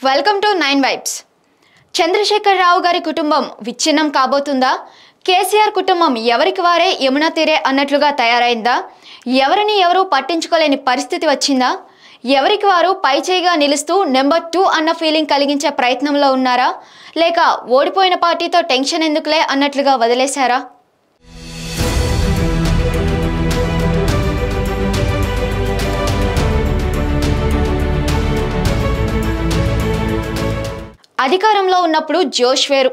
Welcome to 9 vibes. Chandrashekar Rao గారి కుటుంబం విచ్ఛిన్నం కాబోతుందా? కేసీఆర్ కుటుంబం ఎవరికి వారే యమునా తీరే అన్నట్లుగా తయారైందా? ఎవరిని ఎవరు పట్టించుకోలేని పరిస్థితి వచ్చిందా? ఎవరికి వారు పైచేయిగా నిలుస్తూ నెంబర్ 2 అన్న ఫీలింగ్ కలిగించే ప్రయత్నంలో ఉన్నారా? లేక ఓడిపోయిన పార్టీతో టెన్షన్ ఎందుకులే అన్నట్లుగా వదిలేశారా? అధికారంలో ఉన్నప్పుడు జోష్ వేరు,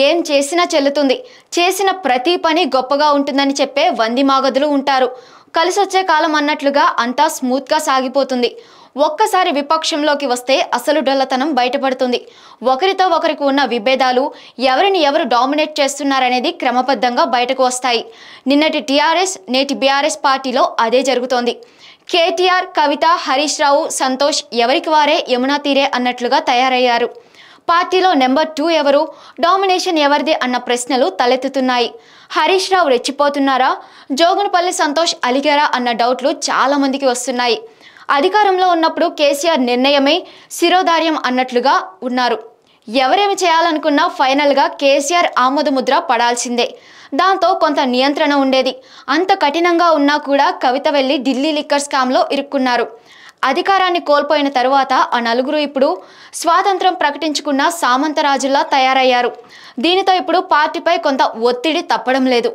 ఏం చేసినా చెల్లుతుంది, చేసిన ప్రతి పని గొప్పగా ఉంటుందని చెప్పే వందిమాగదులు ఉంటారు. కలిసొచ్చే కాలం అన్నట్లుగా అంతా స్మూత్గా సాగిపోతుంది. ఒక్కసారి విపక్షంలోకి వస్తే అసలు డొల్లతనం బయటపడుతుంది. ఒకరితో ఒకరికి ఉన్న విభేదాలు, ఎవరిని ఎవరు డామినేట్ చేస్తున్నారనేది క్రమబద్ధంగా బయటకు వస్తాయి. నిన్నటి టీఆర్ఎస్, నేటి బీఆర్ఎస్ పార్టీలో అదే జరుగుతోంది. కేటీఆర్, కవిత, హరీష్ రావు, సంతోష్ ఎవరికి వారే యమునా తీరే అన్నట్లుగా తయారయ్యారు. పార్టీలో నెంబర్ 2 ఎవరు, డామినేషన్ ఎవరిది అన్న ప్రశ్నలు తలెత్తుతున్నాయి. హరీష్ రావు రెచ్చిపోతున్నారా, జోగునపల్లి సంతోష్ అలిగారా అన్న డౌట్లు చాలా మందికి వస్తున్నాయి. అధికారంలో ఉన్నప్పుడు కేసీఆర్ నిర్ణయమే శిరోధార్యం అన్నట్లుగా ఉన్నారు. ఎవరేమి చేయాలనుకున్నా ఫైనల్గా కేసీఆర్ ఆమోదముద్ర పడాల్సిందే. దాంతో కొంత నియంత్రణ ఉండేది. అంత కఠినంగా ఉన్నా కూడా కవిత వెళ్ళి ఢిల్లీ లిక్కర్ స్కామ్లో ఇరుక్కున్నారు. అధికారాన్ని కోల్పోయిన తరువాత ఆ నలుగురు ఇప్పుడు స్వాతంత్రం ప్రకటించుకున్న సామంతరాజుల్లా తయారయ్యారు. దీనితో ఇప్పుడు పార్టీపై కొంత ఒత్తిడి తప్పడం లేదు.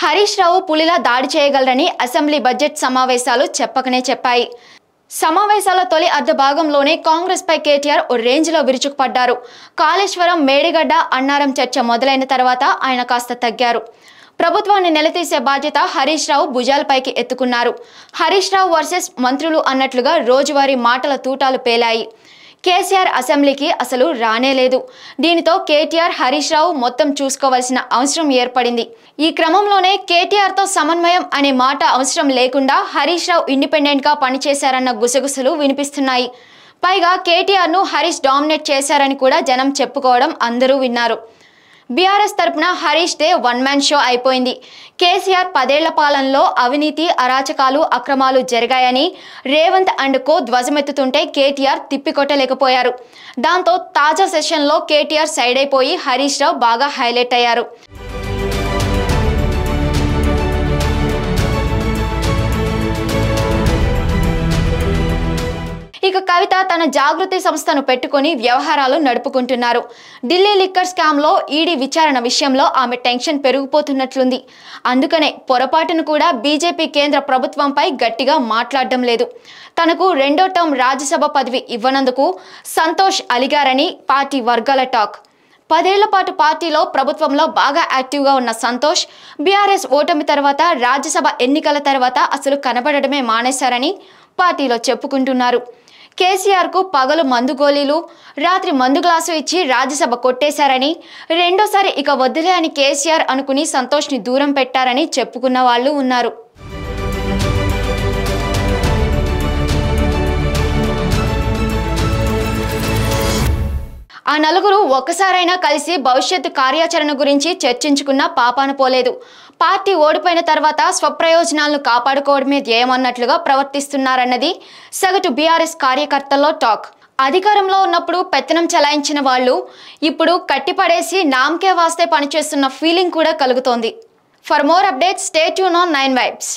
హరీష్ రావు పులిలా దాడి చేయగలరని అసెంబ్లీ బడ్జెట్ సమావేశాలు చెప్పకనే చెప్పాయి. సమావేశాల తొలి అర్ధ భాగంలోనే కాంగ్రెస్ పై కేటీఆర్ ఓ రేంజ్లో విరుచుకుపడ్డారు. కాళేశ్వరం, మేడిగడ్డ, అన్నారం చర్చ మొదలైన తర్వాత ఆయన కాస్త తగ్గారు. ప్రభుత్వాన్ని నిలదీసే బాధ్యత హరీష్ రావు భుజాలపైకి ఎత్తుకున్నారు. హరీష్ రావు వర్సెస్ మంత్రులు అన్నట్లుగా రోజువారీ మాటల తూటాలు పేలాయి. కేసీఆర్ అసెంబ్లీకి అసలు రానేలేదు. దీనితో కేటీఆర్, హరీష్ రావు మొత్తం చూసుకోవాల్సిన అవసరం ఏర్పడింది. ఈ క్రమంలోనే కేటీఆర్తో సమన్వయం అనే మాట అవసరం లేకుండా హరీష్ రావు ఇండిపెండెంట్గా పనిచేశారన్న గుసగుసలు వినిపిస్తున్నాయి. పైగా కేటీఆర్ను హరీష్ డామినేట్ చేశారని కూడా జనం చెప్పుకోవడం అందరూ విన్నారు. బీఆర్ఎస్ తరపున Harish they one man show అయిపోయింది. కేసీఆర్ 10 ఏళ్ల పాలనలో అవినీతి, అరాచకాలు, అక్రమాలు జరిగాయని రేవంత్ అండ్ కో ధ్వజమెత్తుతుంటే కేటీఆర్ తిప్పికొట్టలేకపోయారు. దాంతో తాజా సెషన్లో కేటీఆర్ సైడ్ అయిపోయి హరీష్ రావు బాగా హైలైట్ అయ్యారు. ఇక కవిత తన జాగృతి సంస్థను పెట్టుకుని వ్యవహారాలు నడుపుకుంటున్నారు. ఢిల్లీ లిక్కర్ స్కామ్లో ఈడీ విచారణ విషయంలో ఆమె టెన్షన్ పెరిగిపోతున్నట్లుంది. అందుకనే పొరపాటును కూడా బీజేపీ కేంద్ర ప్రభుత్వంపై గట్టిగా మాట్లాడడం లేదు. తనకు 2వ టర్మ్ రాజ్యసభ పదవి ఇవ్వనందుకు సంతోష్ అలిగారని పార్టీ వర్గాల టాక్. 10 ఏళ్ల పాటు పార్టీలో, ప్రభుత్వంలో బాగా యాక్టివ్గా ఉన్న సంతోష్ బీఆర్ఎస్ ఓటమి తర్వాత, రాజ్యసభ ఎన్నికల తర్వాత అసలు కనబడడమే మానేశారని పార్టీలో చెప్పుకుంటున్నారు. కేసీఆర్కు పగలు మందు గోళీలు, రాత్రి మందు గ్లాసు ఇచ్చి రాజ్యసభ కొట్టేశారని, రెండోసారి ఇక వద్దులే అని కేసీఆర్ అనుకుని సంతోష్ని దూరం పెట్టారని చెప్పుకున్న వాళ్ళు ఉన్నారు. ఆ నలుగురు ఒక్కసారైనా కలిసి భవిష్యత్తు కార్యాచరణ గురించి చర్చించుకున్న పాపాన పోలేదు. పార్టీ ఓడిపోయిన తర్వాత స్వప్రయోజనాలను కాపాడుకోవడమే ధ్యేయమన్నట్లుగా ప్రవర్తిస్తున్నారన్నది సగటు బీఆర్ఎస్ కార్యకర్తల్లో టాక్. అధికారంలో ఉన్నప్పుడు పెత్తనం చలాయించిన వాళ్ళు ఇప్పుడు కట్టిపడేసి నామకే వాస్తే పనిచేస్తున్న ఫీలింగ్ కూడా కలుగుతోంది. For more updates stay tune on 9 vibes.